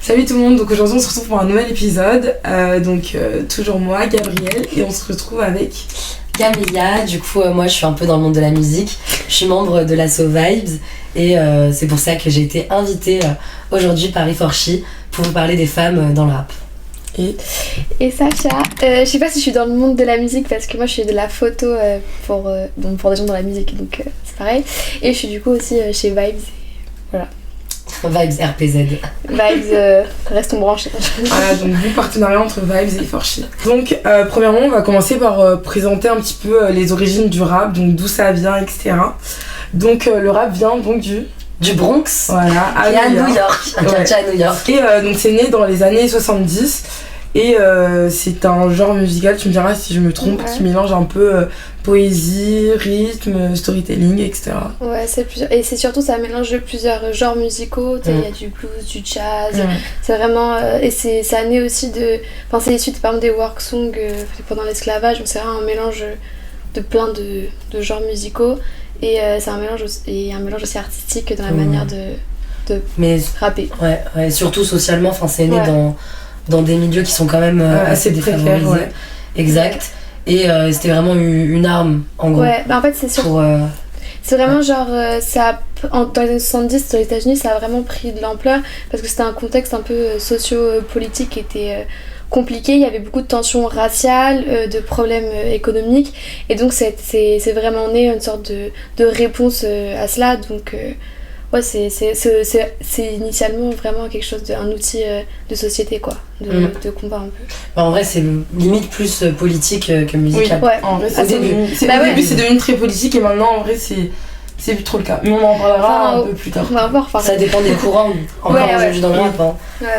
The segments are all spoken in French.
Salut tout le monde, donc aujourd'hui on se retrouve pour un nouvel épisode, toujours moi, Gabrielle, et on se retrouve avec Camélia. Du coup moi je suis un peu dans le monde de la musique, je suis membre de l'asso Vibes et c'est pour ça que j'ai été invitée aujourd'hui par Iforchi pour vous parler des femmes dans le rap. Et Sacha, je sais pas si je suis dans le monde de la musique parce que moi je suis de la photo pour des gens dans la musique, donc c'est pareil, et je suis du coup aussi chez Vibes, et voilà. Vibes RPZ. Vibes, restons branchés. Voilà, donc du partenariat entre Vibes et Iforchi. Donc premièrement on va commencer par présenter un petit peu les origines du rap, donc d'où ça vient, etc. Donc le rap vient donc du Bronx, voilà, à New York. À New York. Et donc c'est né dans les années 70 et c'est un genre musical, tu me diras si je me trompe, qui mélange un peu poésie, rythme, storytelling, etc. Ouais, et c'est surtout ça mélange de plusieurs genres musicaux, il y a du blues, du jazz, c'est vraiment, et ça naît aussi c'est issu par exemple des work songs pendant l'esclavage, donc c'est vraiment un mélange de plein de genres musicaux. Et c'est un mélange aussi artistique dans la manière de rapper. Ouais, surtout socialement, c'est né dans des milieux qui sont quand même assez défavorisés. Ouais. Exact. Et c'était vraiment une arme, en gros. Ouais, en fait, c'est sûr. C'est vraiment dans les années 70, aux États-Unis, ça a vraiment pris de l'ampleur parce que c'était un contexte un peu socio-politique qui était compliqué, il y avait beaucoup de tensions raciales, de problèmes économiques, et donc c'est vraiment né une sorte de réponse à cela. Donc c'est initialement vraiment quelque chose un outil de société, quoi, de combat un peu. En vrai c'est limite plus politique que musical. Oui, ouais. En vrai au début c'est devenu très politique et maintenant en vrai c'est plus trop le cas, mais on en parlera un peu plus tard. Ça dépend des courants encore aujourd'hui dans le rap,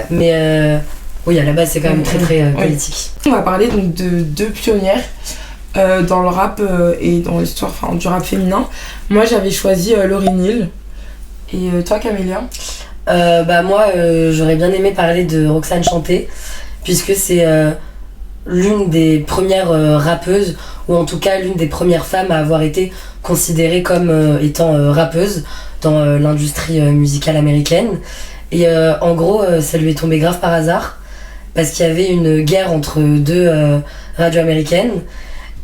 mais oui, à la base, c'est quand même très politique. On va parler donc de deux pionnières dans le rap et dans l'histoire du rap féminin. Moi, j'avais choisi Lauryn Hill. Et toi, Camélia? Moi, j'aurais bien aimé parler de Roxane Chanté, puisque c'est l'une des premières rappeuses, ou en tout cas l'une des premières femmes à avoir été considérée comme étant rappeuse dans l'industrie musicale américaine. Et en gros, ça lui est tombé grave par hasard, parce qu'il y avait une guerre entre deux radios américaines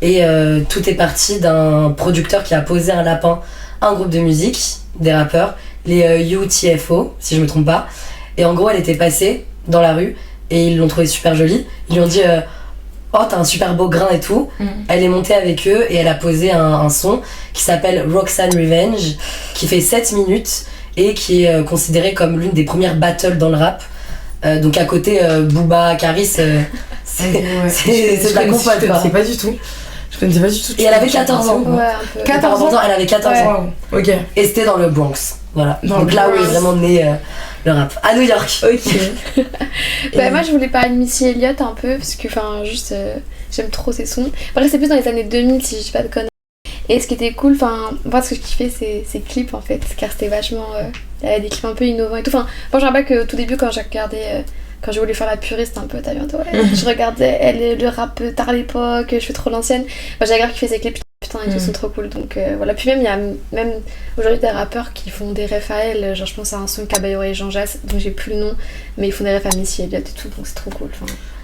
et tout est parti d'un producteur qui a posé un lapin à un groupe de musique, des rappeurs, les UTFO, si je me trompe pas. Et en gros, elle était passée dans la rue et ils l'ont trouvée super jolie. Ils lui ont dit oh, t'as un super beau grain et tout. Elle est montée avec eux et elle a posé un son qui s'appelle Roxanne Revenge, qui fait 7 minutes et qui est considéré comme l'une des premières battles dans le rap. Donc à côté Booba, Caris, c'est de la compote, quoi. Je connaissais pas du tout. Et elle avait 14 ans. Ouais, 14 ans, elle avait 14 ans. Ok. Et c'était dans le Bronx. Voilà. Donc là où est vraiment né le rap. À New York. Ok. Moi je voulais parler de Missy Elliott un peu, parce que j'aime trop ses sons. Après c'est plus dans les années 2000 si je dis pas de conneries. Et ce qui était cool, moi ce que je kiffais c'est ses clips en fait, car c'était vachement. Elle avait des clips un peu innovants et tout. Moi je me rappelle que au tout début quand j'ai regardé. Quand j'ai voulu faire la puriste un peu, t'as bientôt. Je regardais le rap tard à l'époque, je fais trop l'ancienne. J'avais grave kiffé ses clips, putain, ils sont trop cool. Donc voilà. Puis même, il y a aujourd'hui des rappeurs qui font des refs à elle. Genre, je pense à un son Caballero et Jean Jass, dont j'ai plus le nom, mais ils font des refs à Missy Elliott et tout, donc c'est trop cool.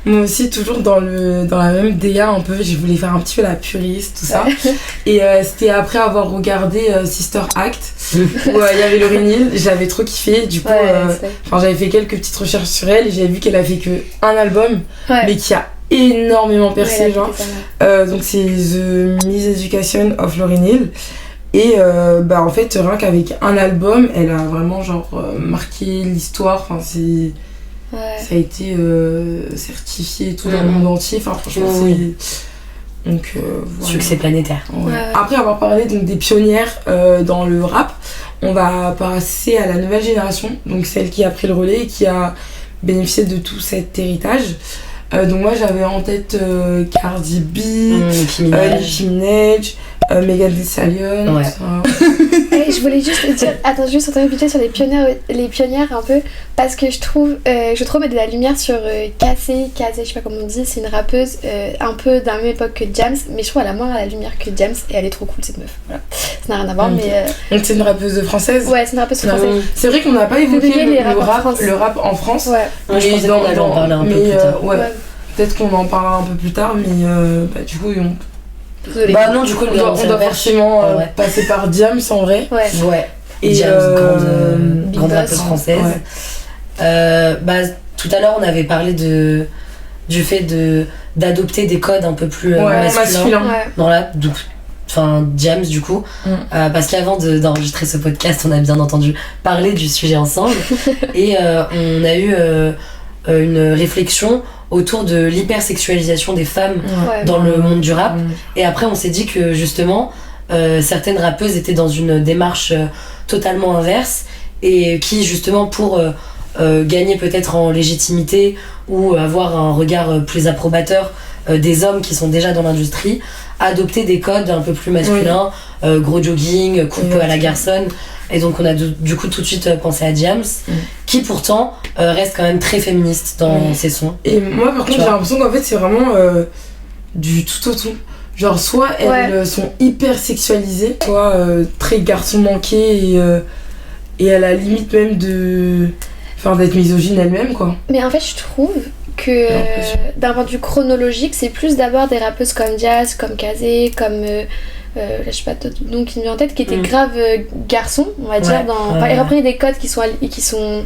Moi aussi, toujours dans la même DA un peu, je voulais faire un petit peu la puriste, tout ça. Et c'était après avoir regardé Sister Act, où il y avait Lauryn Hill, j'avais trop kiffé. Du coup, j'avais fait quelques petites recherches sur elle et j'avais vu qu'elle a fait qu'un album, mais qui a énormément percé, donc c'est The Miseducation of Lauryn Hill. Et en fait, rien qu'avec un album, elle a vraiment marqué l'histoire. Ça a été certifié et tout dans le monde entier. Franchement, c'est. Donc, voilà. Succès planétaire. Ouais. Après avoir parlé donc, des pionnières dans le rap, on va passer à la nouvelle génération, donc celle qui a pris le relais et qui a bénéficié de tout cet héritage. Donc, moi j'avais en tête Cardi B, Nicki Minaj, Megan Thee Stallion. Ouais. Et je voulais juste te dire, attends, juste entendre vite sur les pionnières un peu, parce que je trouve mettre de la lumière sur Kazé, je sais pas comment on dit, c'est une rappeuse un peu d'un même époque que Jams, mais je trouve elle a moins la lumière que Jams et elle est trop cool cette meuf. Voilà. Ça n'a rien à voir, mais. Donc c'est une rappeuse française. Ouais, c'est une rappeuse française. C'est vrai qu'on n'a pas évoqué le rap en France. Ouais. Moi, je pensais qu'on allait en parler un peu plus tard. Ouais. Peut-être qu'on en parlera un peu plus tard, mais du coup, Désolée. Bah non, du coup, on doit forcément passer par Diams en vrai. Ouais. Et Diams, grande rappeuse boss. française. Ouais. Tout à l'heure, on avait parlé du fait d'adopter des codes un peu plus masculins. Ouais. Dans la, Diams, du coup. Parce qu'avant d'enregistrer ce podcast, on a bien entendu parler du sujet ensemble. Et on a eu une réflexion autour de l'hypersexualisation des femmes dans le monde du rap. Et après, on s'est dit que justement, certaines rappeuses étaient dans une démarche totalement inverse et qui, justement, pour gagner peut-être en légitimité ou avoir un regard plus approbateur des hommes qui sont déjà dans l'industrie, adopter des codes un peu plus masculins, gros jogging, coupe à la garçonne. Et donc on a du coup tout de suite pensé à Diams, qui pourtant reste quand même très féministe dans ses sons. Et moi par contre j'ai l'impression qu'en fait c'est vraiment du tout au tout. Genre soit elles sont hyper sexualisées, soit très garçon manqué et à la limite même d'être misogyne elle-même quoi. Mais en fait je trouve que d'un point de vue chronologique c'est plus d'abord des rappeuses comme Jazz, comme Kazé, comme... là, je sais pas d'autres noms qui me viennent en tête, qui étaient grave garçons, on va dire. Ils reprenaient des codes qui sont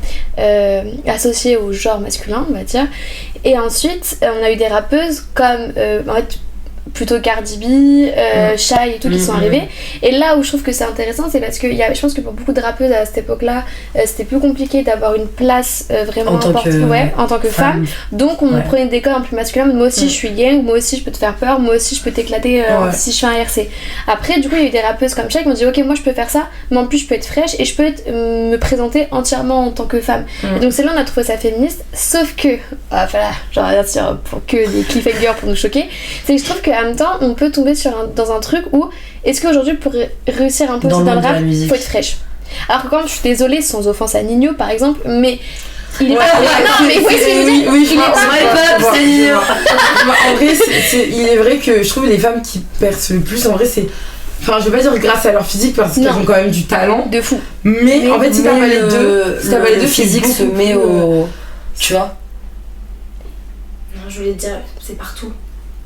associés au genre masculin, on va dire. Et ensuite, on a eu des rappeuses comme en fait, plutôt Cardi B, Shai et tout qui sont arrivées. Et là où je trouve que c'est intéressant, c'est parce que je pense que pour beaucoup de rappeuses à cette époque-là, c'était plus compliqué d'avoir une place vraiment importante en tant que femme. Donc on prenait des codes un peu plus masculins. Moi aussi je suis gay, moi aussi je peux te faire peur, moi aussi je peux t'éclater si je fais un RC. Après du coup il y a eu des rappeuses comme Shai qui m'ont dit ok moi je peux faire ça, mais en plus je peux être fraîche et je peux me présenter entièrement en tant que femme. Et donc c'est là on a trouvé ça féministe, sauf que voilà, genre bien sûr pour que des cliffhangers pour nous choquer, c'est que je trouve que en même temps, on peut tomber dans un truc où est-ce qu'aujourd'hui, pour réussir un peu dans le rap, faut être fraîche. Alors que quand je suis désolée, sans offense à Nino par exemple, mais il est pas. Non, mais oui, je pense. C'est Nino. En vrai, il est vrai que je trouve les femmes qui percent le plus, en vrai, c'est. Enfin, je vais pas dire grâce à leur physique parce qu'elles ont quand même du talent. De fou. Mais en fait, si t'as pas les deux, le physique se met au. Tu vois? Non, je voulais dire, c'est partout.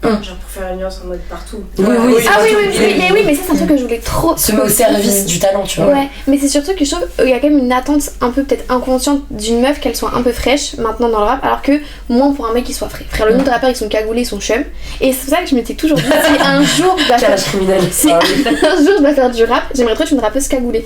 Genre pour faire une nuance en mode partout. Oui, mais ça c'est un truc que je voulais trop. Se met au service du talent, tu vois. Ouais, mais c'est surtout que je trouve qu'il y a quand même une attente un peu peut-être inconsciente d'une meuf qu'elle soit un peu fraîche maintenant dans le rap, alors que moins pour un mec qui soit frais. Frère, le nom de rappeurs ils sont cagoulés, ils sont chum. Et c'est pour ça que je m'étais toujours dit si un jour je dois faire du rap, j'aimerais trop être une rappeuse cagoulée.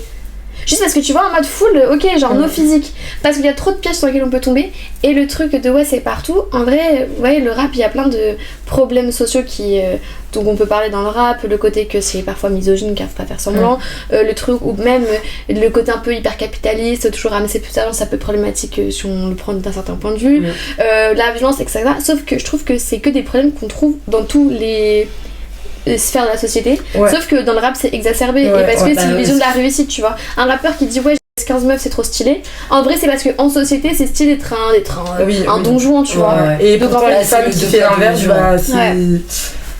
Juste parce que tu vois en mode full, ok, genre no physique. Parce qu'il y a trop de pièges sur lesquels on peut tomber. Et le truc de c'est partout. En vrai, le rap, il y a plein de problèmes sociaux dont on peut parler dans le rap. Le côté que c'est parfois misogyne, car faut pas faire semblant. Le truc, ou même le côté un peu hyper capitaliste, toujours ramasser plus d'argent, ça peut être problématique si on le prend d'un certain point de vue. La violence, etc. Sauf que je trouve que c'est que des problèmes qu'on trouve dans tous les sphères de la société, sauf que dans le rap c'est exacerbé et parce que c'est une vision de la réussite, tu vois. Un rappeur qui dit j'ai 15 meufs c'est trop stylé, en vrai c'est parce qu'en société c'est stylé d'être un don Juan, tu vois. Et donc pourtant la femme qui fait l'inverse,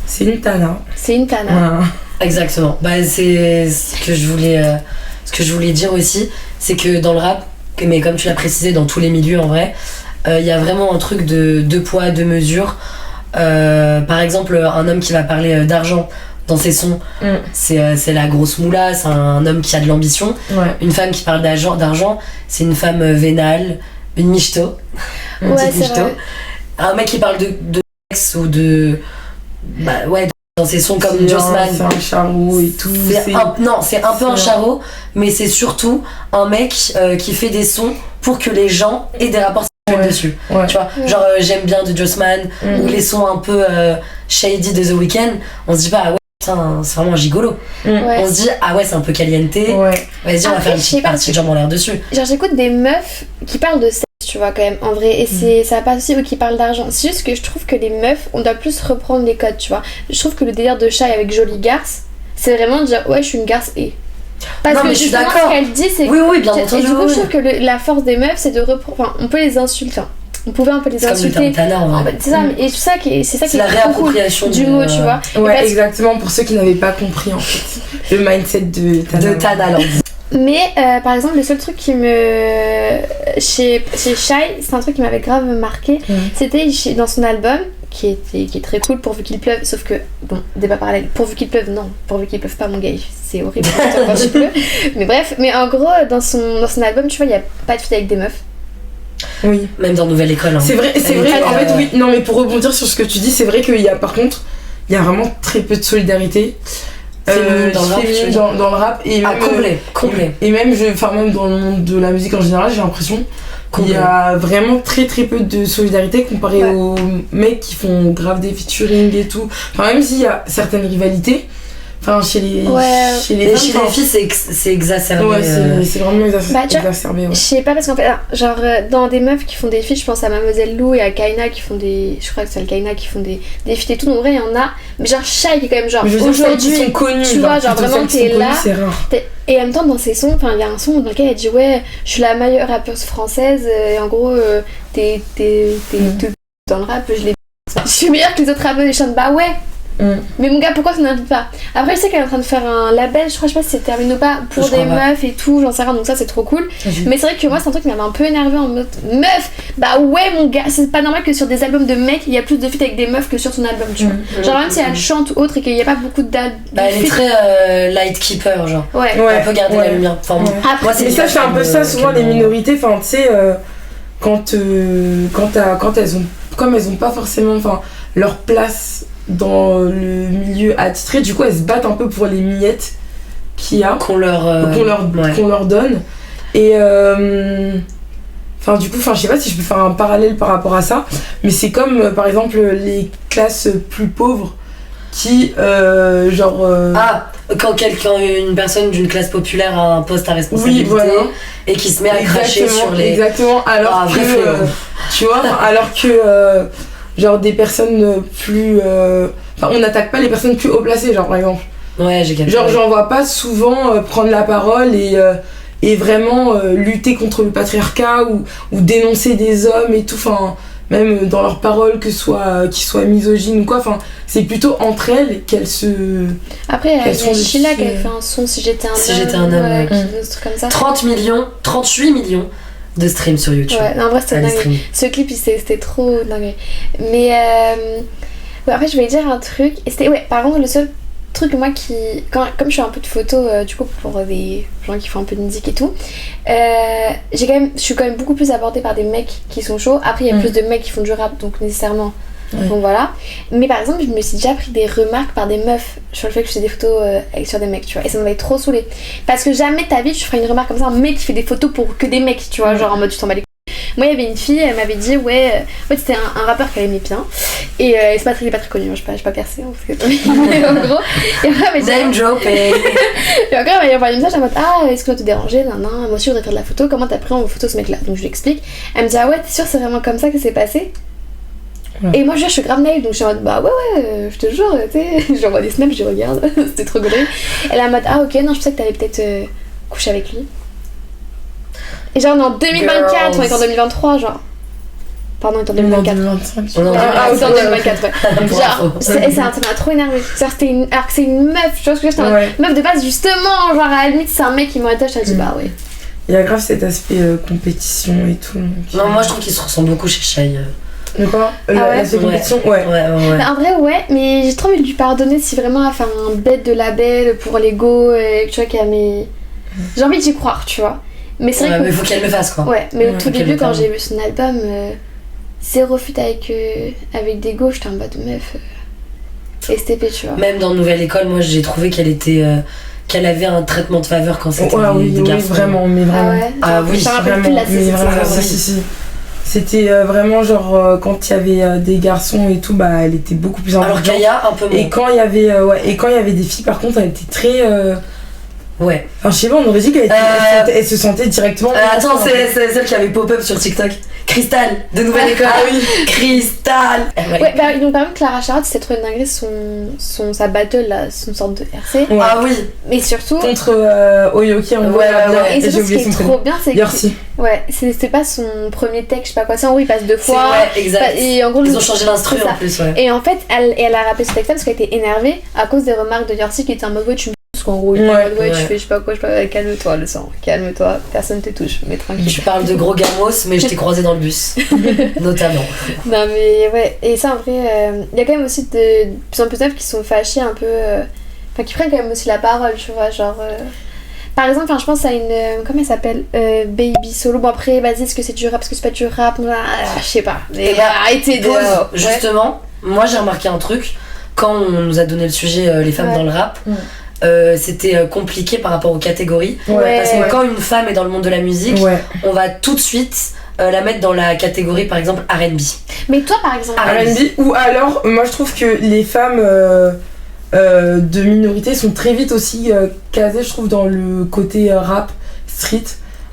c'est une tana. C'est une tana. Exactement. C'est ce que je voulais dire aussi, c'est que dans le rap, mais comme tu l'as précisé dans tous les milieux en vrai, il y a vraiment un truc de deux poids deux mesures. Par exemple un homme qui va parler d'argent dans ses sons, c'est la grosse moula, c'est un homme qui a de l'ambition. Une femme qui parle d'argent, c'est une femme vénale, une michto, une petite michto. Un mec qui parle de sexe ou de dans ses sons comme Jossman, c'est un charreau et tout. C'est un peu un charreau, mais c'est surtout un mec qui fait des sons pour que les gens aient des rapports dessus, tu vois, genre j'aime bien de Jossman ou les sons un peu shady de The Weeknd, on se dit pas putain c'est vraiment un gigolo, on se dit c'est un peu caliente, vas-y on va faire une petite partie de jambes en l'air dessus. Genre j'écoute des meufs qui parlent de sexe, tu vois, quand même en vrai, et ça passe aussi, ou qui parlent d'argent. C'est juste que je trouve que les meufs on doit plus reprendre les codes, tu vois. Je trouve que le délire de Shai avec Jolie Garce, c'est vraiment de dire ouais je suis une garce et. Parce Non, que mais je suis justement d'accord. ce qu'elle dit c'est Oui, bien et entendu. du coup oui. je trouve que la force des meufs c'est de enfin on peut les insulter, on pouvait un peu les C'est comme le insulter. terme tana, Ah, bah, c'est ça, et c'est ça qui est C'est la trop cool réappropriation du mot, tu vois. Et Ouais, parce- exactement, pour ceux qui n'avaient pas compris en fait le mindset de Tana. De Tana, alors. Mais par exemple, le seul truc qui me. Chez Shai, c'est un truc qui m'avait grave marqué. C'était dans son album, qui est très cool, pourvu qu'il pleuve. Sauf que, bon, débat parallèle, pourvu qu'il pleuve, non, pourvu qu'il pleuve pas, mon gars, c'est horrible quand il pleut. Mais bref, mais en gros, dans son album, tu vois, il n'y a pas de feat avec des meufs. Oui. Même dans Nouvelle École. Hein. C'est vrai, en fait, oui. Non, mais pour rebondir sur ce que tu dis, c'est vrai qu'il y a, par contre, il y a vraiment très peu de solidarité. Féminine dans le rap, tu veux dire. dans le rap. Et Ah, même, complet. Et même, même dans le monde de la musique en général, j'ai l'impression qu'il y a vraiment très peu de solidarité comparé aux mecs qui font grave des featuring et tout. Enfin, même s'il y a certaines rivalités, enfin, chez les Et femmes, chez les filles, c'est exacerbé. Ouais, c'est vraiment exacerbé. Je sais pas, parce qu'en fait, genre, dans des meufs qui font des feats, je pense à Mademoiselle Lou et à Kaina qui font des. Je crois que c'est le Kaina qui font des feats et tout. Donc, en vrai, il y en a. Mais genre, Shai qui est quand même genre. Aujourd'hui, sont connus, tu vois, genre vraiment, t'es là. C'est rare. Et en même temps, dans ses sons, il y a un son dans lequel elle dit ouais, je suis la meilleure rappeuse française. Et en gros, t'es dans le rap, je suis meilleure que les autres rappeurs. Et je chante bah ouais. Mais mon gars, pourquoi tu n'invites pas? Après, je sais qu'elle est en train de faire un label, je sais pas si c'est terminé ou pas, pour des meufs et tout, j'en sais rien, donc ça c'est trop cool. Mais c'est vrai que moi, c'est un truc qui m'avait un peu énervé en mode meuf, bah ouais, mon gars, c'est pas normal que sur des albums de mecs, il y a plus de feats avec des meufs que sur son album, tu vois. Genre, même si elle chante ou autre et qu'il y a pas beaucoup de dates. Bah, elle est très light keeper, genre. Ouais. Elle peut garder la lumière. Enfin, moi, mais ça, c'est un peu ça, souvent les minorités, enfin, tu sais, quand elles ont. Comme elles ont pas forcément leur place dans le milieu attitré, du coup elles se battent un peu pour les miettes qu'il y a qu'on leur donne et du coup je sais pas si je peux faire un parallèle par rapport à ça, mais c'est comme par exemple les classes plus pauvres qui quand une personne d'une classe populaire a un poste à responsabilité et qui se met à cracher sur les exactement alors que tu vois alors que genre des personnes plus on n'attaque pas les personnes plus haut placées, genre par exemple j'en vois pas souvent prendre la parole et vraiment lutter contre le patriarcat ou dénoncer des hommes et tout, même dans leurs paroles qu'ils soient misogynes ou quoi, c'est plutôt entre elles qu'elles se. Après, il y a Sheila qui avait fait un son Si j'étais un homme, un truc comme ça. 38 millions de streams sur YouTube. Ouais, en vrai c'était dingue. Ce clip c'était trop dingue. Mais après je voulais dire un truc. Et c'était par contre le seul truc moi qui comme je fais un peu de photos du coup pour des gens qui font un peu de musique et tout, je suis quand même beaucoup plus abordée par des mecs qui sont chauds. Après il y a plus de mecs qui font du rap donc nécessairement. Donc voilà. Mais par exemple, je me suis déjà pris des remarques par des meufs sur le fait que je faisais des photos sur des mecs, tu vois. Et ça m'avait trop saoulée. Parce que jamais de ta vie tu ferais une remarque comme ça, un mec qui fait des photos pour que des mecs, tu vois, genre en mode tu t'en bats les couilles. Moi, il y avait une fille, elle m'avait dit, en fait, c'était un rappeur qu'elle aimait bien. Et c'est pas très connu, hein, je suis pas percée, hein, parce que mais en gros. Et après, elle m'a dit. Et encore, elle m'a envoyé un message en mode, est-ce que ça te dérangeait? Non, moi aussi, je voudrais faire de la photo. Comment t'as pris en photo ce mec-là? Donc je lui explique. Elle me dit, ouais, t'es sûre, c'est vraiment comme ça que c'est passé? Et moi je suis grave naïve, donc je suis en mode ouais, je te jure, tu sais, j'envoie des snaps, je regarde, c'était trop drôle. Elle est en mode ok, non, je pensais que t'allais peut-être coucher avec lui. Et genre on est en 2024, on est en 2023, genre. Pardon, on est en 2024. On est en 2024, ouais. Genre, ça m'a trop énervé. Alors que c'est une meuf, tu vois ce que je veux dire, meuf de base, justement, genre à la limite, c'est un mec qui m'aurait dit, je t'ai dit ouais. Il y a grave cet aspect compétition et tout. Non, moi je trouve qu'ils se ressemblent beaucoup chez Shai. De quoi la compétition ouais. Bah, en vrai ouais, mais j'ai trop envie de lui pardonner si vraiment elle a fait un bête de label pour l'ego et tu vois qu'elle met... J'ai envie d'y croire, tu vois. Mais c'est vrai mais faut qu'elle le fasse quoi. Ouais, mais au tout début quand j'ai vu son album, zéro feat avec des go, j'étais en mode meuf STP, tu vois. Même dans Nouvelle École, moi j'ai trouvé qu'elle était... qu'elle avait un traitement de faveur quand c'était des garçons. Vraiment, mais vraiment. Oui, je me rappelle plus de la si. C'était vraiment genre quand il y avait des garçons et tout, bah elle était beaucoup plus alors Kaya un peu moins. Et quand il y avait des filles par contre, elle était très Enfin je sais pas, on aurait dit qu'elle se sentait directement attends, c'est celle qui avait pop-up sur TikTok Cristal, de nouvelle école. Ah oui. Cristal. Ouais, bah, donc par exemple, Clara Charlotte, c'était trop une dinguerie, sa battle, là, son sorte de RC. Ouais. Ah oui. Mais surtout. Contre Oyoki en Ouais, Et j'ai surtout, ce oublié qui est son trop bien, c'est que. Yorsi. Ouais, c'était pas son premier texte, je sais pas quoi. C'est en gros, il passe 2 C'est fois. ouais, exact. Et en gros, Ils ont changé l'instru c'est ça. en plus, ouais. Et en fait, elle a rappelé ce texte parce qu'elle était énervée à cause des remarques de Yorsi qui était en mode ouais, tu me touches, qu'en gros, il était en mode ouais, tu fais je sais pas quoi, calme-toi le sang, calme-toi, personne te touche, mais tranquille. Tu parles de gros gamos, mais je t'ai croisé dans le bus, notamment. Non, mais ouais, et ça en vrai, il y a quand même aussi de plus en plus d'œuvres qui sont fâchées un peu. Enfin, qui prennent quand même aussi la parole, tu vois, genre. Par exemple, je pense à une. Comment elle s'appelle Baby Solo. Bon, après, vas-y, est-ce que c'est du rap, est-ce que c'est pas du rap je sais pas. Mais arrêtez de. Justement, moi j'ai remarqué un truc. Quand on nous a donné le sujet les femmes dans le rap, c'était compliqué par rapport aux catégories. Ouais. Parce que quand une femme est dans le monde de la musique, on va tout de suite la mettre dans la catégorie par exemple R&B. Mais toi, par exemple. R&B, ou alors, moi je trouve que les femmes de minorité sont très vite aussi casées, je trouve, dans le côté rap, street.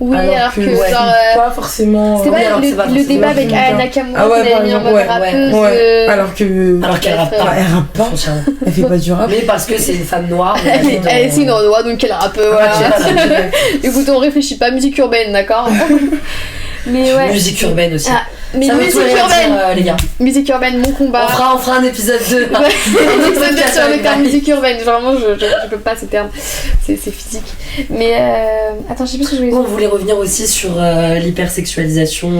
Oui, alors que ouais, genre. pas forcément. C'était pas le débat avec Aya Nakamura qui l'avait mis en mode rappeuse. Alors qu'elle rappe pas. Elle rappe pas. Elle fait pas du rap. Mais parce que c'est une femme noire. Elle est sinon noire, donc elle rappe. Voilà. Écoute, on réfléchit pas musique urbaine, d'accord. Mais ouais. Musique urbaine aussi. Mais ça musique urbaine, les gars. Musique urbaine, mon combat. On fera un épisode 2. Un épisode 2 sur le terme musique urbaine. Vraiment, je peux pas ce terme. C'est physique. Mais attends, je sais plus ce que je voulais dire. On voulait revenir aussi sur l'hypersexualisation.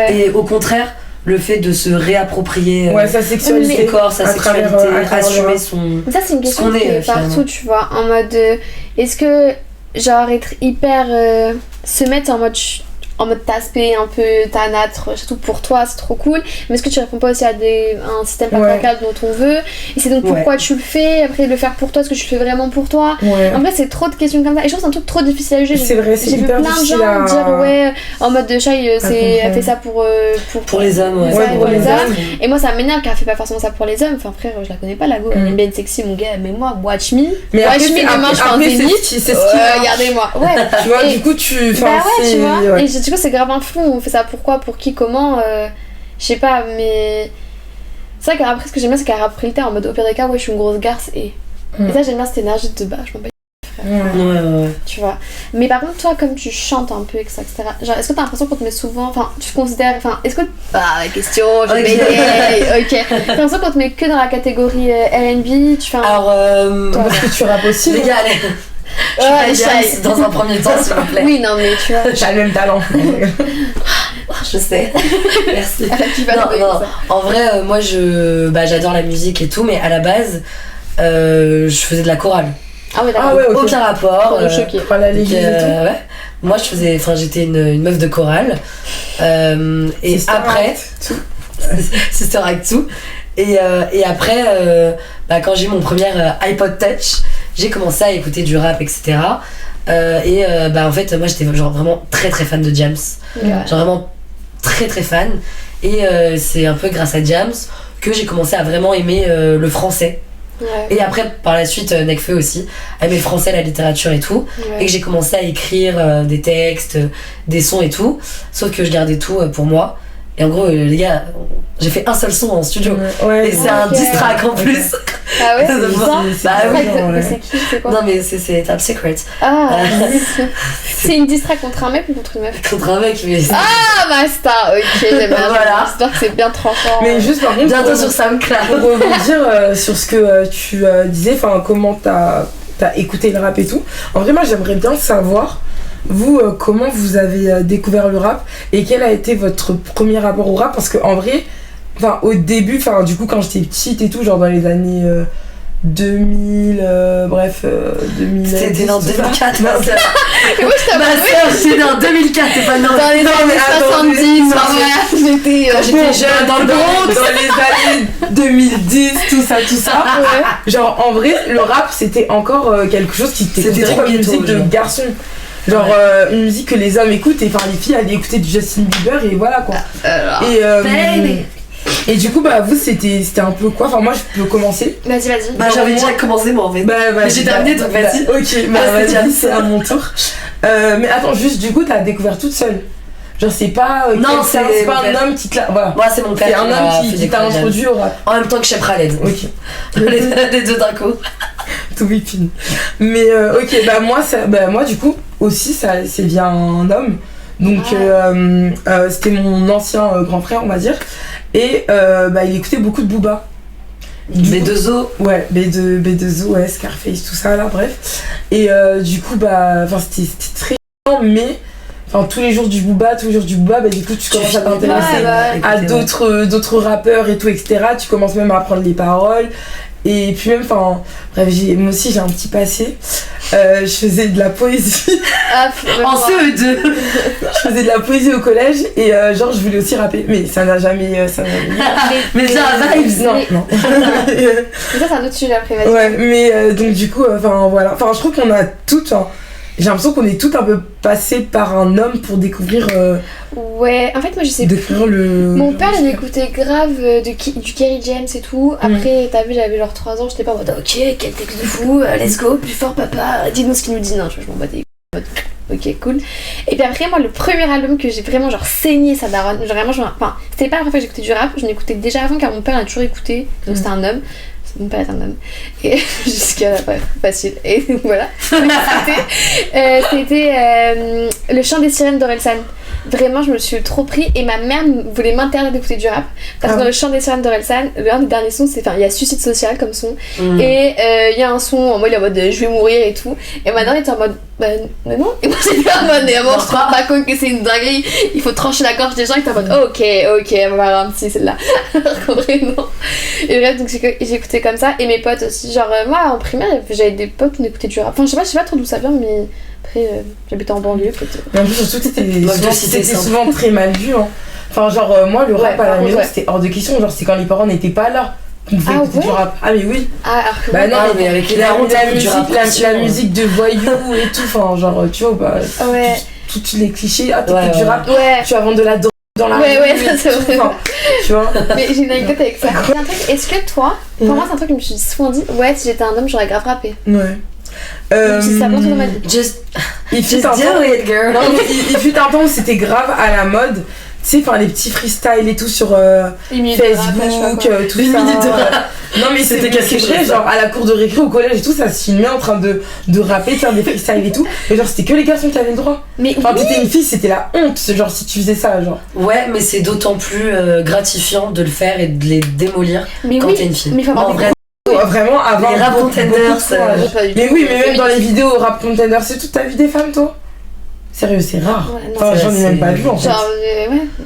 Et au contraire, le fait de se réapproprier sa sexualité, son corps, sa sexualité, assumer son. Ça, c'est une question qui est partout, tu vois. En mode. Est-ce que, genre, être hyper. Se mettre en mode t'aspect un peu tanâtre, surtout pour toi, c'est trop cool. Mais est-ce que tu réponds pas aussi à un système patriarcal dont on veut? Et c'est donc pourquoi tu le fais? Après, le faire pour toi, est-ce que tu le fais vraiment pour toi? En vrai, c'est trop de questions comme ça. Et je trouve que c'est un truc trop difficile à juger. C'est vrai, c'est j'ai vu hyper plein de gens dire en mode de Shai, elle fait ça pour les hommes, pour les hommes. Et moi, ça m'énerve qu'elle fait pas forcément ça pour les hommes. Enfin, frère, je la connais pas, la go. Elle est bien sexy, mon gars. Mais moi, watch me. Watch me, demain, je fais un zénith. C'est ce qui regardez-moi. Ouais. Tu vois, du coup, tu. Bah ouais, tu vois. Et du coup, c'est grave un flou. On fait ça pourquoi, pour qui, comment, je sais pas, mais c'est vrai qu'après ce que j'aime bien c'est qu'elle a repris le terme en mode au pire des cas, ouais je suis une grosse garce et ça j'aime bien cette énergie de bas, je m'en bats tu vois. Mais par contre toi comme tu chantes un peu etc. Genre est-ce que t'as l'impression qu'on te met souvent, enfin tu considères, enfin est-ce que la question je vais ok t'as l'impression qu'on te met que dans la catégorie R&B, tu fais un... Alors parce que tu rappes aussi les gars allez. Je suis dans un premier temps s'il vous plaît. Oui non mais tu vois t'as le même talent. Je sais. Merci. Non. En vrai moi j'adore la musique et tout mais à la base je faisais de la chorale. Ah ouais d'accord. Aucun rapport. Voilà l'église et tout. Ouais. Moi j'étais une meuf de chorale et après Sister Act tout et après quand j'ai eu mon premier iPod Touch j'ai commencé à écouter du rap etc. En fait moi j'étais genre vraiment très très fan de Jams. Genre vraiment très très fan et c'est un peu grâce à Jams que j'ai commencé à vraiment aimer le français. Et après par la suite Nekfeu aussi à aimer le français, la littérature et tout et que j'ai commencé à écrire des textes, des sons et tout sauf que je gardais tout pour moi et en gros les gars j'ai fait un seul son en studio et c'est un diss track en plus. Ah ouais mais c'est qui, c'est quoi? Non mais c'est Top Secret. C'est une diss track contre un mec ou contre une meuf? Contre un mec mais Basta, ok j'aime bien. Voilà. J'espère que c'est bien tranchant. Mais juste par contre bientôt sur SoundCloud. Pour rebondir sur ce que tu disais, enfin comment t'as écouté le rap et tout. En vrai moi j'aimerais bien savoir vous comment vous avez découvert le rap et quel a été votre premier rapport au rap parce que en vrai au début du coup quand j'étais petite et tout genre dans les années 2000 2000 c'était dans 2004 Moi je ma soeur j'étais dans 2004 c'est pas normal dans les années 70 j'étais jeune dans le Bronx dans les années 2010 tout ça genre en vrai le rap c'était encore quelque chose qui était considéré comme une musique de garçon. Genre une musique que les hommes écoutent et les filles allaient écouter du Justin Bieber et voilà quoi. Et du coup vous c'était un peu quoi? Enfin moi je peux commencer. Vas-y. J'avais déjà commencé moi en fait. J'ai terminé donc vas-y. Ok vas-y c'est à mon tour. Mais attends juste du coup t'as découvert toute seule. Genre c'est pas Non, c'est pas un homme qui te l'a... Voilà. Moi c'est mon père. C'est un homme qui t'a introduit au rap. En même temps que Chef Khaled. Ok. Les deux d'un coup. Tout bipine. Mais ok, moi du coup aussi c'est via un homme. Donc c'était mon ancien grand frère on va dire. Et il écoutait beaucoup de Booba. B2O. Ouais, B2O, ouais, Scarface, tout ça là, bref. Et du coup c'était très chiant, mais tous les jours du Booba, du coup tu commences à t'intéresser à d'autres rappeurs et tout, etc. Tu commences même à apprendre les paroles. Et puis même, moi aussi j'ai un petit passé. Je faisais de la poésie. En CE2. Je faisais de la poésie au collège et je voulais aussi rapper. Mais ça n'a jamais... mais c'est un vibes. Non. Mais ça c'est un autre sujet après, vas-y. Ouais, mais donc du coup, voilà. Je trouve qu'on a toutes... j'ai l'impression qu'on est toutes un peu passées par un homme pour découvrir... Ouais, en fait moi je sais découvrir plus. le... Mon père il écoutait grave du Kerry James et tout. Après t'as vu j'avais genre 3 ans, j'étais pas en mode ok quel texte de fou, let's go, plus fort papa, dis-nous ce qu'il nous dit. Non je m'en bats des ok cool. Et puis après moi le premier album que j'ai vraiment genre saigné sa daronne, vraiment c'était pas la première fois que j'écoutais du rap, je l'écoutais déjà avant car mon père l'a toujours écouté, donc c'était un homme. Mon père est un homme. Et jusqu'à la facile. Et voilà. C'était le chant des sirènes d'Orelsan. Vraiment, je me suis trop pris et ma mère voulait m'interdire d'écouter du rap parce que dans le chant des sirènes d'Orelsan, l'un des derniers sons, il y a Suicide Social comme son et il y a un son en mode je vais mourir et tout. Et ma mère était en mode mais non. Et moi j'étais en mode je te rends pas compte que c'est une dinguerie, il faut trancher la gorge des gens et t'es en mode ok, on va avoir un petit celle-là. En vrai, non. Et bref, donc j'ai écouté comme ça et mes potes aussi. Genre, moi en primaire, j'avais des potes qui écoutaient du rap. Enfin, je sais pas trop d'où ça vient, mais après, j'habitais en banlieue peut-être. Mais en plus, surtout, c'était souvent très mal vu. Hein. Moi, le rap à la maison, c'était hors de question. Genre, c'est quand les parents n'étaient pas là. On pouvait écouter du rap. Ah, mais oui. Alors que non, mais avec la musique de voyous et tout. Tu vois, tous les clichés. Ah, t'écoutes du rap. Tu vas vendre de la drogue dans la rue. Ouais, ça c'est vrai. Tu vois. Mais j'ai une anecdote avec ça. C'est un truc, est-ce que toi, pour moi, c'est un truc que je me suis souvent dit, ouais, si j'étais un homme, j'aurais grave rappé. Ouais. Si ça pense dans ma vie. Il fut un temps où c'était grave à la mode. Tu sais, les petits freestyles et tout sur Facebook, tout ça. Non, mais c'était quelque chose, genre à la cour de récré au collège et tout, ça se filmait en train de rapper, de faire des freestyles et tout. Et genre, c'était que les garçons qui avaient le droit. Mais t'étais une fille, c'était la honte, genre, si tu faisais ça, genre. Ouais, mais c'est d'autant plus gratifiant de le faire et de les démolir quand t'es une fille. Mais faut avoir vraiment avoir les rap contenders. Mais oui, mais même dans les vidéos rap contenders, c'est tout, t'as vu des femmes, toi? Sérieux, c'est rare. J'en ai même pas vu en fait. Genre,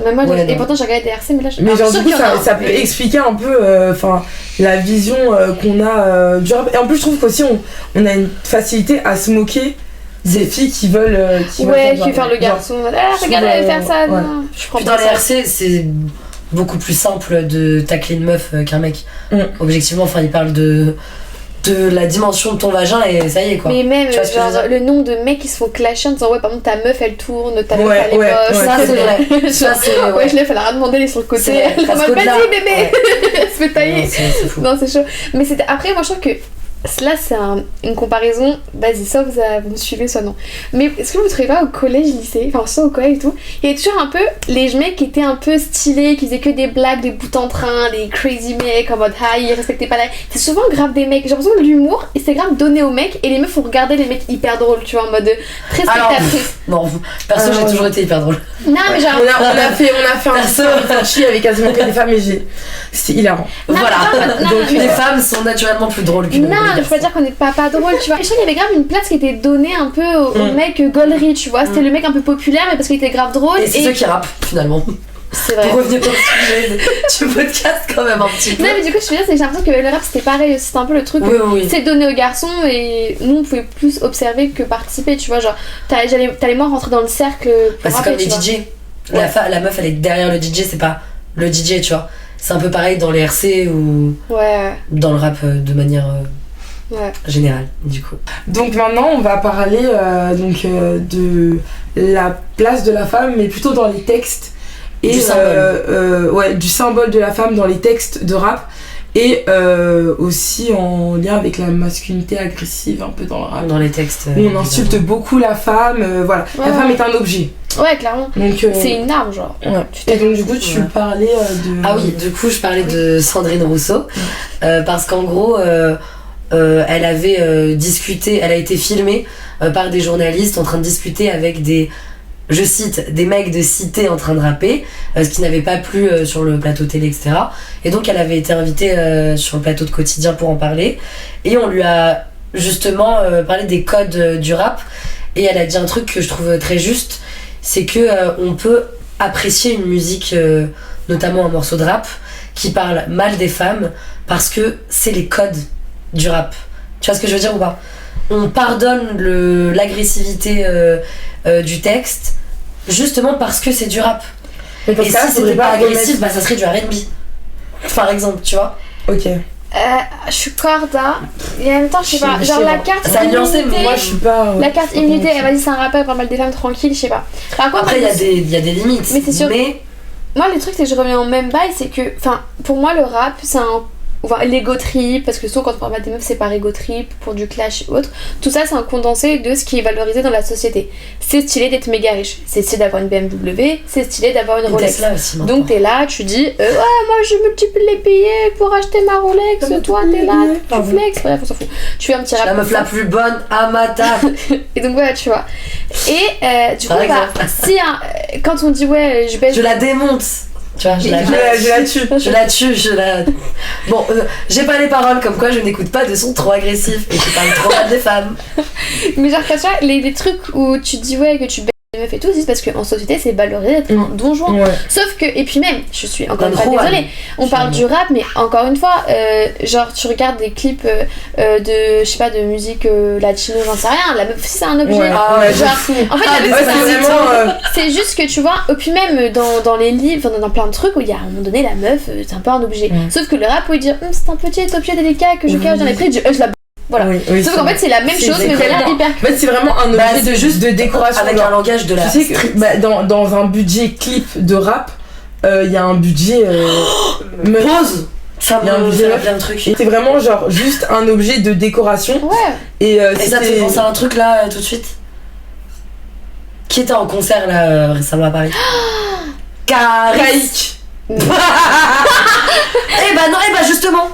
même moi, et pourtant j'ai regardé des RC, mais là je. Mais genre, du coup, ça peut expliquer un peu la vision qu'on a du rap. Et en plus, je trouve qu'aussi, on a une facilité à se moquer des filles qui veulent. Qui faire le garçon. Regarde, elle faire ça. Non, je prends pas. Dans les RC, c'est beaucoup plus simple de tacler une meuf qu'un mec. Objectivement, il parle de la dimension de ton vagin et ça y est quoi. Mais même le nombre de mecs qui se font clasher en disant par exemple ta meuf elle tourne, ta meuf elle est moche. Ça c'est vrai. Ça c'est ouais, je l'ai fait, elle a demandé, elle est sur le côté. Elle m'a pas dit bébé. Elle se fait tailler. Non, c'est chaud. Mais c'était après moi je trouve que là c'est une comparaison, vas-y, soit vous me suivez, soit non. Mais est-ce que vous trouvez pas au collège, lycée, soit au collège et tout, il y avait toujours un peu les mecs qui étaient un peu stylés, qui faisaient que des blagues, des bouts en train, des crazy mecs en mode ils respectaient pas la... C'est souvent grave des mecs, j'ai l'impression que l'humour, c'est grave donné aux mecs et les meufs font regarder les mecs hyper drôles, tu vois, en mode très spectatrice. Non, perso j'ai toujours été hyper drôle. Non mais genre... On a fait un chi avec quasiment que des femmes et c'était hilarant. Voilà, donc les femmes sont naturellement plus drôles que je peux pas dire qu'on est pas drôle, tu vois. Et je crois qu'il y avait grave une place qui était donnée un peu au mec gaulerie, tu vois. C'était le mec un peu populaire, mais parce qu'il était grave drôle. Et c'est ceux qui rappent finalement. C'est vrai. Pour revenir au sujet du podcast quand même un petit peu. Non mais du coup je veux dire c'est que j'ai l'impression que le rap c'était pareil aussi, c'était un peu le truc c'est donné aux garçons et nous on pouvait plus observer que participer, tu vois, genre t'allais moins rentrer dans le cercle pour c'est comme les DJ. La meuf elle est derrière le DJ, c'est pas le DJ, tu vois. C'est un peu pareil dans les RC ou dans le rap de manière générale du coup. Donc maintenant on va parler de la place de la femme, mais plutôt dans les textes et du symbole de la femme dans les textes de rap. et aussi en lien avec la masculinité agressive un peu dans le rap. Dans les textes. Où on insulte beaucoup la femme, voilà. Ouais, La femme est un objet. Ouais, clairement. Donc, C'est une arme, genre. ouais. Et donc, du coup, tu parlais de. Ah oui, du coup, je parlais de Sandrine Rousseau. Parce qu'en gros, elle avait discuté, elle a été filmée par des journalistes en train de discuter avec des, je cite, des mecs de cité en train de rapper, ce qui n'avait pas plu sur le plateau télé, etc. Et donc, elle avait été invitée sur le plateau de Quotidien pour en parler. Et on lui a justement parlé des codes du rap. Et elle a dit un truc que je trouve très juste, c'est que on peut apprécier une musique, notamment un morceau de rap, qui parle mal des femmes, parce que c'est les codes du rap. Tu vois ce que je veux dire ou pas? On pardonne l'agressivité du texte, justement parce que c'est du rap. Et si c'était pas agressif, bah ça serait du R&B. Par exemple, tu vois. Ok. Je suis corda. Et en même temps, je sais pas. Genre la carte ça a nuancé, mais moi je suis pas. La carte immunité, elle m'a dit c'est un rappeur, parle mal des femmes, tranquille, je sais pas. Par contre, après, il y a des limites. Mais c'est sûr. Moi, le truc, c'est que je reviens au même bail, c'est que, enfin, pour moi, le rap, c'est un. Enfin, l'ego trip, parce que souvent quand on parle mal des meufs, c'est par ego trip, pour du clash et autres. Tout ça, c'est un condensé de ce qui est valorisé dans la société. C'est stylé d'être méga riche, c'est stylé d'avoir une BMW, c'est stylé d'avoir une Rolex. Aussi, donc t'es là, tu dis, ouais, moi je multiplie les billets pour acheter ma Rolex, toi t'es là, tu flex, bref, on s'en fout. Tu fais un petit rap. La meuf la plus bonne à ma table. Et donc voilà, tu vois. Et du coup, bah, si quand on dit, ouais, je baisse. Je la démonte. Tu vois, je la tue. Bon, j'ai pas les paroles, comme quoi je n'écoute pas de sons trop agressifs et qui parlent trop mal des femmes. Mais genre, tu vois, les trucs où tu dis ouais que tu baisses les meufs et tout, c'est parce qu'en société c'est valorisé d'être un donjon. Ouais. Sauf que, et puis même, je suis encore une fois désolée, on parle du rap, mais encore une fois, genre tu regardes des clips de, je sais pas, de musique latino, j'en sais rien, la meuf c'est un objet. Ouais. Genre, en fait, c'est juste que tu vois, et puis même dans les livres, dans plein de trucs où il y a à un moment donné la meuf, c'est un peu un objet. Sauf que le rap où il dit c'est un petit objet délicat que je cache dans les prix, je la voilà. Oui, sauf qu'en fait c'est la même chose mais vraiment hyper. En fait c'est vraiment un objet de décoration avec un langage de la. Tu sais que dans un budget clip de rap, il y a un budget. Pause. Ça me plein de trucs. Et c'est vraiment genre juste un objet de décoration. Ouais. Et ça te fait penser à un truc là tout de suite. Qui était en concert là récemment à Paris? Kaïk. Et bah non, et bah justement,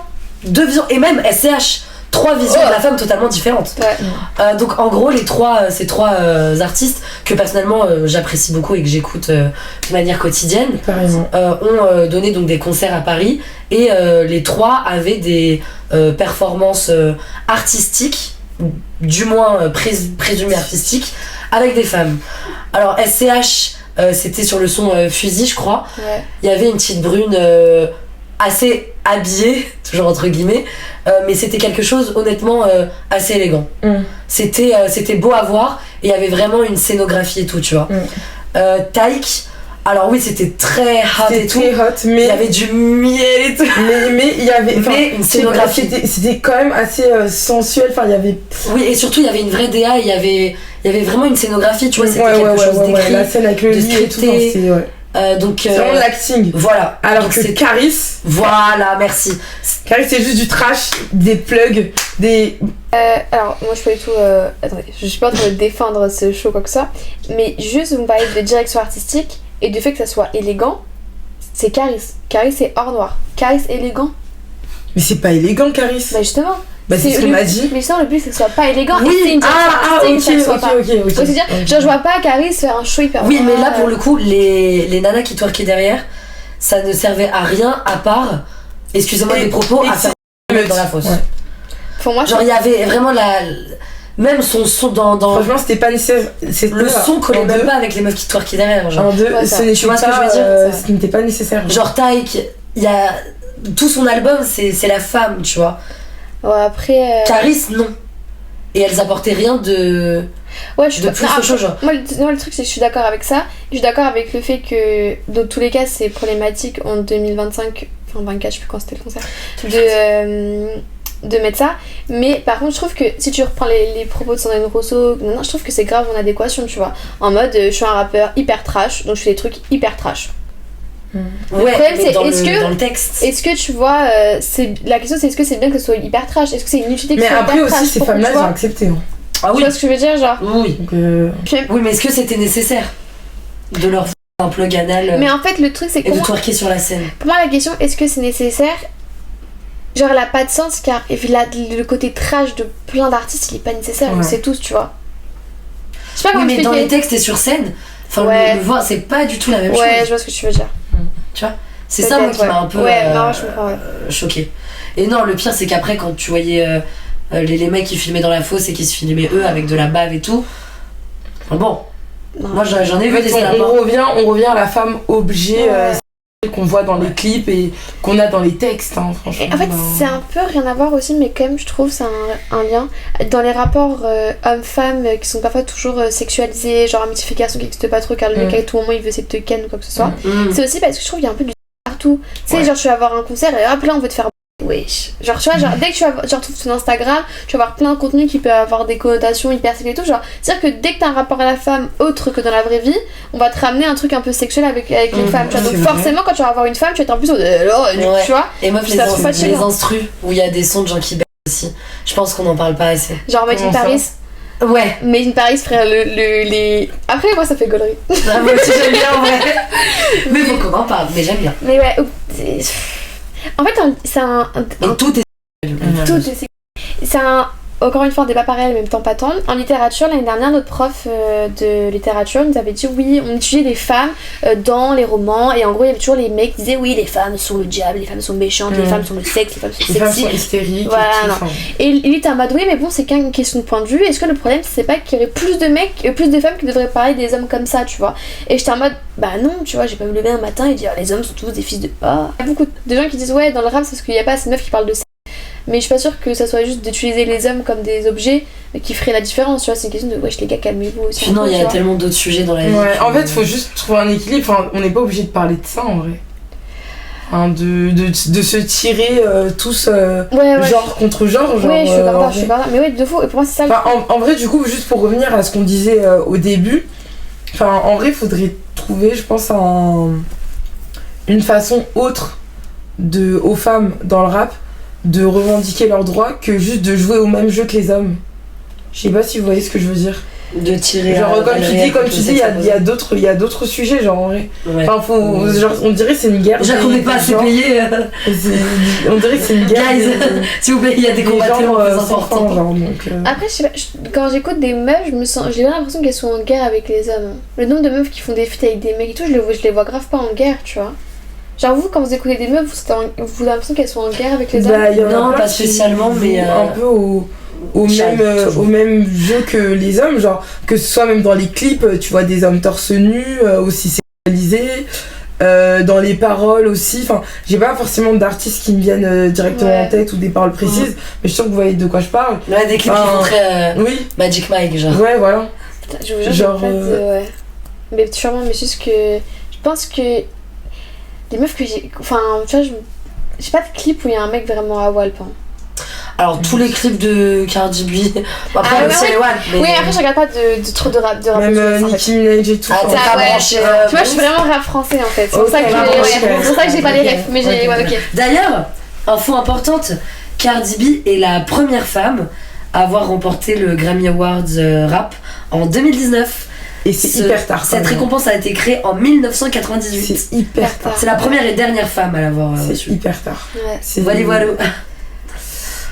deux visions et même SCH. 3 visions de la femme totalement différentes. Ouais. Donc en gros ces trois artistes que personnellement j'apprécie beaucoup et que j'écoute de manière quotidienne ont donné donc des concerts à Paris et les trois avaient des performances artistiques, du moins présumées artistiques, avec des femmes. Alors SCH c'était sur le son Fusil je crois. Ouais. Il y avait une petite brune assez habillée, toujours entre guillemets, mais c'était quelque chose honnêtement assez élégant. C'était beau à voir et il y avait vraiment une scénographie et tout, tu vois. Taïk, alors oui c'était très hot et tout, mais il y avait du miel et tout, mais il y avait une scénographie, c'était quand même assez sensuel, enfin il y avait, oui, et surtout il y avait une vraie DA, il y avait vraiment une scénographie, tu vois, c'était quelque chose d'écrit, la scène avec le lit et tout, donc c'est vraiment l'acting. Voilà. Alors donc que Caris. Voilà, merci. Caris c'est juste du trash, des plugs, des. Alors moi je suis pas du tout. Attendez, je suis pas en train de défendre ce show quoi que ça, mais juste vous me parlez de direction artistique et du fait que ça soit élégant, c'est Caris. Caris c'est hors noir. Caris élégant. Mais c'est pas élégant Caris. Bah justement. Bah c'est ce qu'on m'a dit. Mais ça le but c'est que ce soit pas élégant. Oui. Et c'est une direction artistique. Ok. C'est-à-dire, genre je vois pas Caris faire un show hyper. Oui, mais là pour le coup, les nanas qui twerkaient derrière, ça ne servait à rien à part, excusez-moi des propos, à faire dans la fosse. Ouais. Pour moi, genre il y avait vraiment même son son dans franchement c'était pas nécessaire, le son collait même pas avec les meufs qui twerkaient derrière, genre. Tu vois ce que je veux dire, ce n'était pas nécessaire. Genre Taïk, il y a tout son album, c'est la femme, tu vois. Ouais, après. Caris, non. Et elles apportaient rien de. Ouais, je suis de plus chaud, genre. Moi, le truc, c'est que je suis d'accord avec ça. Je suis d'accord avec le fait que, dans tous les cas, c'est problématique en 2025, enfin 24, je sais plus quand c'était le concert, de mettre ça. Mais par contre, je trouve que si tu reprends les propos de Sandrine Rousseau, je trouve que c'est grave en adéquation, tu vois. En mode, je suis un rappeur hyper trash, donc je fais des trucs hyper trash. Ouais, problème, mais c'est dans, est-ce que- dans le texte. Est-ce que tu vois, la question c'est est-ce que c'est bien que ce soit hyper trash? Est-ce que c'est une utilité que Mais ce soit après hyper aussi, trash ces pour que femmes-là, tu elles ont vois? accepté. Hein. Ah Tu oui. vois ce que je veux dire, genre? Oui. Donc, Oui, mais est-ce que c'était nécessaire de leur faire un plug anal Mais en fait, le truc c'est et de comment. twerker sur la scène? Pour moi, la question est-ce que c'est nécessaire? Genre, elle a pas de sens car le côté trash de plein d'artistes, il est pas nécessaire, on Ouais. le sait tous, tu vois. Je sais pas Oui, comment mais dans expliquer. les textes et sur scène, enfin, Ouais. le voir, c'est pas du tout la même Ouais, je chose. vois ce que tu veux dire. Tu vois? C'est ça, moi, Peut-être, qui m'a un peu Ouais, non, je comprends, ouais. choquée. Et non, le pire, c'est qu'après, quand tu voyais les mecs qui filmaient dans la fosse et qui se filmaient eux avec de la bave et tout, enfin, bon, Non. moi j'en ai en vu fait, des snaps. on revient à la femme objet Ouais. qu'on voit dans les clips et qu'on a dans les textes, hein, franchement. Et en fait, c'est un peu rien à voir aussi, mais quand même, je trouve, c'est un lien. Dans les rapports hommes-femmes qui sont parfois toujours sexualisés, genre une mythification qui n'existe pas trop, car le mec à tout moment il veut essayer de te ken ou quoi que ce soit. C'est aussi parce que je trouve qu'il y a un peu du partout. Tu sais, Ouais. genre, tu vas avoir un concert et hop là, on veut te faire. Wesh. Genre, tu vois, genre, dès que tu vas, genre, trouves ton Instagram, tu vas avoir plein de contenus qui peuvent avoir des connotations hyper sexuelles et tout. Genre, c'est-à-dire que dès que t'as un rapport à la femme autre que dans la vraie vie, on va te ramener un truc un peu sexuel avec les femmes. Tu vois, donc c'est vrai. forcément, quand tu vas avoir une femme, tu vas être en plus, Ouais. tu vois. Et meuf, Ça trouve pas les chiant. instrus où il y a des sons de gens qui baissent aussi. Je pense qu'on en parle pas assez. Genre, Made in Comment ça Paris. Ouais. Made in Paris, frère, les. Après, moi, ça fait gaulerie. Ah, moi aussi j'aime bien en vrai. Mais faut qu'on en parle, mais j'aime bien. Mais ouais, en fait, c'est un. Et tout est. Tout est- c'est un. Encore une fois, un débat pareil, en même temps pas tant. En littérature, l'année dernière, notre prof de littérature nous avait dit oui, on étudiait les femmes dans les romans, et en gros, il y avait toujours les mecs qui disaient oui, les femmes sont le diable, les femmes sont méchantes, les femmes sont le sexe, les femmes sont Les femmes sexy. sont hystériques. Voilà, et tout, non. enfin. Et il était en mode oui, mais bon, c'est qu'une question de point de vue. Est-ce que le problème, c'est pas qu'il y aurait plus de mecs, plus de femmes qui devraient parler des hommes comme ça, tu vois? Et j'étais en mode bah non, tu vois, j'ai pas me lever un matin et dire les hommes sont tous des fils de pas. Il y a beaucoup de gens qui disent ouais, dans le rap, c'est parce qu'il y a pas assez de meufs qui parlent de ça. Mais je suis pas sûre que ça soit juste d'utiliser les hommes comme des objets qui ferait la différence, tu vois. C'est une question de wesh, les gars, calmez-vous aussi. Puis non, il y tu a vois. tellement d'autres sujets dans la vie. Ouais, que- en fait, faut juste trouver un équilibre. Enfin, on n'est pas obligé de parler de ça en vrai. Enfin, de se tirer tous Ouais, genre contre genre. Genre, ouais, je suis en d'accord, je suis vrai. d'accord. Mais ouais, de fou. Et pour moi, c'est ça. Enfin, en vrai, du coup, juste pour revenir à ce qu'on disait au début, enfin, en vrai, il faudrait trouver, je pense, une façon autre aux femmes dans le rap de revendiquer leurs droits que juste de jouer au même jeu que les hommes. Je sais pas si vous voyez ce que je veux dire. De tirer. Genre, à comme balles tu réelles dis, contre le il y a, sexe il y a d'autres sujets, genre en vrai. opposé. Ouais. Enfin, genre, on dirait que c'est une guerre. Déjà qu'on n'est pas assez genre, payé. on dirait que c'est une guerre. Guys, s'il vous plaît, il y a des combats tellement plus sans fin, importants. genre, donc, Après, je sais pas, quand j'écoute des meufs, j'ai vraiment l'impression qu'elles sont en guerre avec les hommes. Le nombre de meufs qui font des feats avec des mecs et tout, je les vois grave pas en guerre, tu vois. Genre, vous, quand vous écoutez des meufs, vous avez l'impression qu'elles sont en guerre avec les hommes? bah, il y en a Non, plein pas qui spécialement, mais, jouent un peu au même jeu que les hommes, genre que ce soit même dans les clips, tu vois des hommes torse nus, aussi sexualisés, dans les paroles aussi, enfin j'ai pas forcément d'artistes qui me viennent directement Ouais. en tête ou des paroles précises, mais je suis sûre que vous voyez de quoi je parle. Ouais, des clips qui font très Oui, Magic Mike, genre. ouais, voilà. Putain, je vous jure, Genre, en fait, ouais. Mais sûrement, mais juste que. Je pense que. Les meufs que j'ai. Enfin, tu vois, j'ai pas de clip où il y a un mec vraiment à Walp. Hein. Alors, tous les clips de Cardi B. Bon, après, Ah, aussi ouais, les One. Mais... Oui, après, je regarde pas trop de rap. Même en fait. Nicki Minaj et tout. Ah, enfin, t'es Ça, pas ouais. branché. Tu vois, je suis vraiment rap français en fait. C'est pour Ok, ça que rap ouais, français. c'est pour ça que j'ai pas les Ok, refs. Mais j'ai. ok. Ouais, ok. D'ailleurs, info importante, Cardi B est la première femme à avoir remporté le Grammy Awards rap en 2019. Et c'est hyper tard. Cette quand même. récompense a été créée en 1998. C'est hyper tard. C'est la première et dernière femme à l'avoir C'est reçue. hyper tard. Ouais. C'est- Voilà, voilà.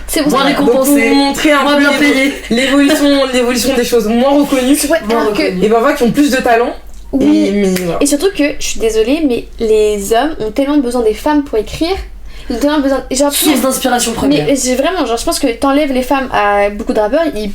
C'est pour Moins ça. récompensé. Donc, pour vous montrer un Moins peu bien payé. l'évolution des choses moins reconnues Ouais, Moins alors que. reconnu. et parfois qui ont plus de talent. Oui. Mais voilà. Et surtout que, je suis désolée, mais les hommes ont tellement besoin des femmes pour écrire. Ils ont tellement besoin. Genre, Source d'inspiration première. mais j'ai vraiment, genre, je pense que t'enlèves les femmes à beaucoup de rappeurs, ils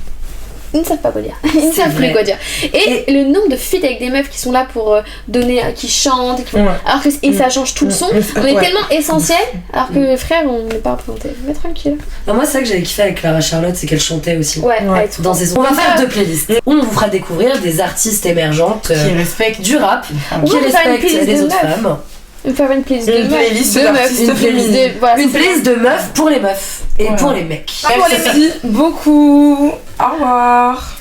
ne savent pas quoi dire. Ils ne C'est savent plus vrai. quoi dire. Et le nombre de feats avec des meufs qui sont là pour donner, qui chantent, qui font- Ouais. alors que et ça change tout le son. On est Ouais. tellement essentiel, alors que frère, on n'est pas représenté. Mais tranquille. Non, moi, c'est ça que j'avais kiffé avec Clara Charlotte, c'est qu'elle chantait aussi. Ouais, Ouais. avec tout. Dans ses sons. On va faire deux playlists. On vous fera découvrir des artistes émergentes Qui respectent du rap Oui, qui on va faire une respectent playlist les de autres meufs. femmes. On va faire une playlist de Une meufs. playlist de d'artistes meufs. féminines. Voilà, Une c'est playlist de meufs pour les meufs et Voilà. pour les mecs. Pas pour les mecs. Merci beaucoup. Au revoir.